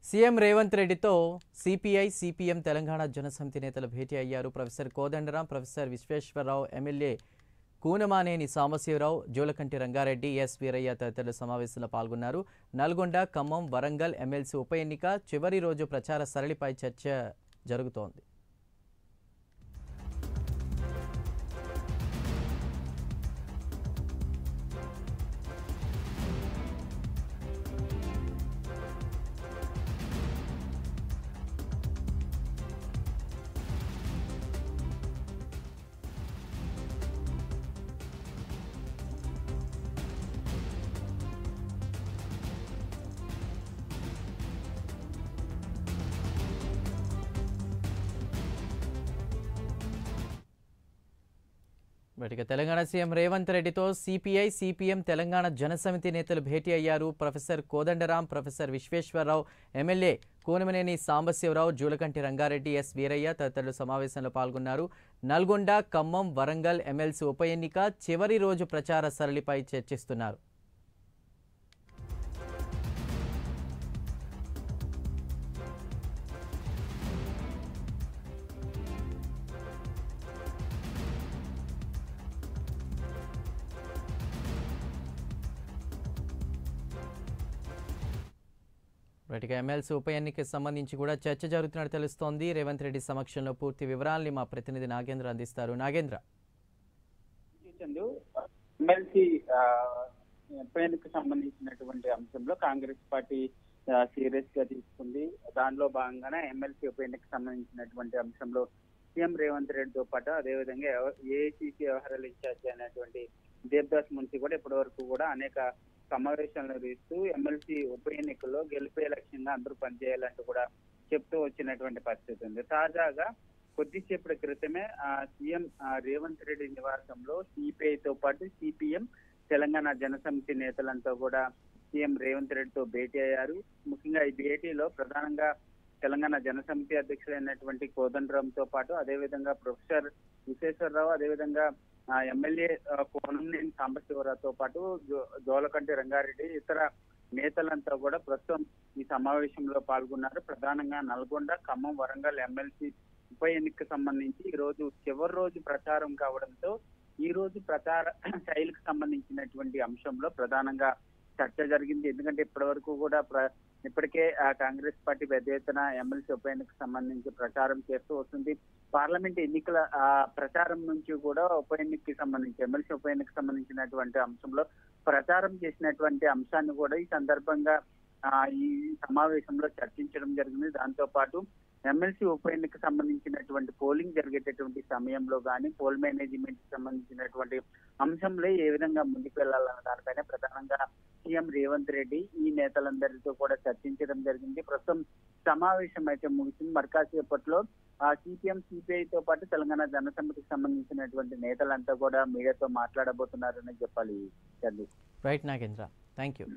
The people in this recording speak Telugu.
సీఎం రేవంత్ రెడ్డితో సిపిఐ, సిపిఎం తెలంగాణ జనసమితి నేతలు భేటీ అయ్యారు. Professor Kodandaram, professor Visweswara Rao, MLA Kunamneni Sambasiva Rao, Julakanti Rangareddy, S Veeraiah తదితరులు సమావేశంలో పాల్గొన్నారు. నల్గొండ, ఖమ్మం, వరంగల్ ఎమ్మెల్సీ ఉప ఎన్నిక చివరి రోజు ప్రచార సరళిపై చర్చ జరుగుతోంది. బయటికి తెలంగాణ సీఎం రేవంత్ రెడ్డితో సిపిఐ, సిపిఎం తెలంగాణ జనసమితి నేతలు భేటీ అయ్యారు. Professor Kodandaram, professor Visweswara Rao, MLA Kunamneni Sambasivarao, Julakanti Rangareddy, S Veeraiah తదితరులు సమావేశంలో పాల్గొన్నారు. నల్గొండ, ఖమ్మం, వరంగల్ ఎమ్మెల్సీ ఉప ఎన్నిక చివరి రోజు ప్రచార సరళిపై చర్చిస్తున్నారు. బయటగా ఎమ్మెల్సీ ఉప ఎన్నికకి సంబంధించి కూడా చర్చ జరుగుతున్నట్టు తెలుస్తోంది. రేవంత్ రెడ్డి సమక్షంలో పూర్తి వివరాలని మా ప్రతినిధి నాగేంద్ర అందిస్తారు. నాగేంద్ర, ఎమ్మెల్సీ ఉప ఎన్నికకు సంబంధించినటువంటి అంశంలో కాంగ్రెస్ పార్టీ సీరియస్ గా తీసుకుంది. దానిలో భాగంగానే ఎమ్మెల్సీ ఉప ఎన్నికకు సంబంధించినటువంటి అంశంలో సీఎం రేవంత్ రెడ్డితో పాటు అదేవిధంగా ఏఐసీసీ వ్యవహారాల ఇన్ఛార్జి అయినటువంటి దేవదాస్ మున్సి కూడా ఇప్పటి వరకు కూడా అనేక సమావేశాలు నిర్వహిస్తూ ఎమ్మెల్సీ ఉప ఎన్నికల్లో గెలిపే లక్ష్యంగా అందరూ పనిచేయాలంటూ కూడా చెప్తూ వచ్చినటువంటి పరిస్థితి ఉంది. తాజాగా కొద్దిసేపటి క్రితమే సీఎం రేవంత్ రెడ్డి నివాసంలో సిపిఐతో పాటు సిపిఎం తెలంగాణ జనసమితి నేతలంతా కూడా సీఎం రేవంత్ రెడ్డితో భేటీ అయ్యారు. ముఖ్యంగా ఈ భేటీలో ప్రధానంగా తెలంగాణ జనసమితి అధ్యక్షులైనటువంటి కోదండరాంతో పాటు అదేవిధంగా ప్రొఫెసర్ విశ్వేశ్వరరావు, అదేవిధంగా ఎమ్మెల్యే కూనమనేని సాంబశివరావుతో పాటు జోలకంటి రంగారెడ్డి, ఇతర నేతలంతా కూడా ప్రస్తుతం ఈ సమావేశంలో పాల్గొన్నారు. ప్రధానంగా నల్గొండ, ఖమ్మం, వరంగల్ ఎమ్మెల్సీ ఉప ఎన్నికకు సంబంధించి ఈ రోజు చివరి రోజు ప్రచారం కావడంతో ఈ రోజు ప్రచార శైలికి సంబంధించినటువంటి అంశంలో ప్రధానంగా చర్చ జరిగింది. ఎందుకంటే ఇప్పటి వరకు కూడా ఇప్పటికే కాంగ్రెస్ పార్టీ పెద్ద ఎత్తున ఎమ్మెల్సీ ఉప ఎన్నికకు సంబంధించి ప్రచారం చేస్తూ వస్తుంది. పార్లమెంట్ ఎన్నికల ప్రచారం నుంచి కూడా ఉప ఎన్నికకి సంబంధించి ఎమ్మెల్సీ ఉప ఎన్నికకు సంబంధించినటువంటి అంశంలో ప్రచారం చేసినటువంటి అంశాన్ని కూడా ఈ సందర్భంగా ఈ సమావేశంలో చర్చించడం జరిగింది. దాంతో పాటు ఎమ్మెల్సీ ఉప ఎన్నికకు సంబంధించినటువంటి పోలింగ్ జరిగేటటువంటి సమయంలో కానీ పోల్ మేనేజ్మెంట్ కి సంబంధించినటువంటి అంశంలో ఏ విధంగా ముందుకు వెళ్లాలన్న దానిపైన ప్రధానంగా సీఎం రేవంత్ రెడ్డి ఈ నేతలందరితో కూడా చర్చించడం జరిగింది. ప్రస్తుతం సమావేశం అయితే ముగిసింది. మరి కాసేపట్లో సిపిఎం, సిపిఐతో పాటు తెలంగాణ జనసమితికి సంబంధించినటువంటి నేతలంతా కూడా మీడియాతో మాట్లాడబోతున్నారని చెప్పాలి. Right Nagendra, thank you.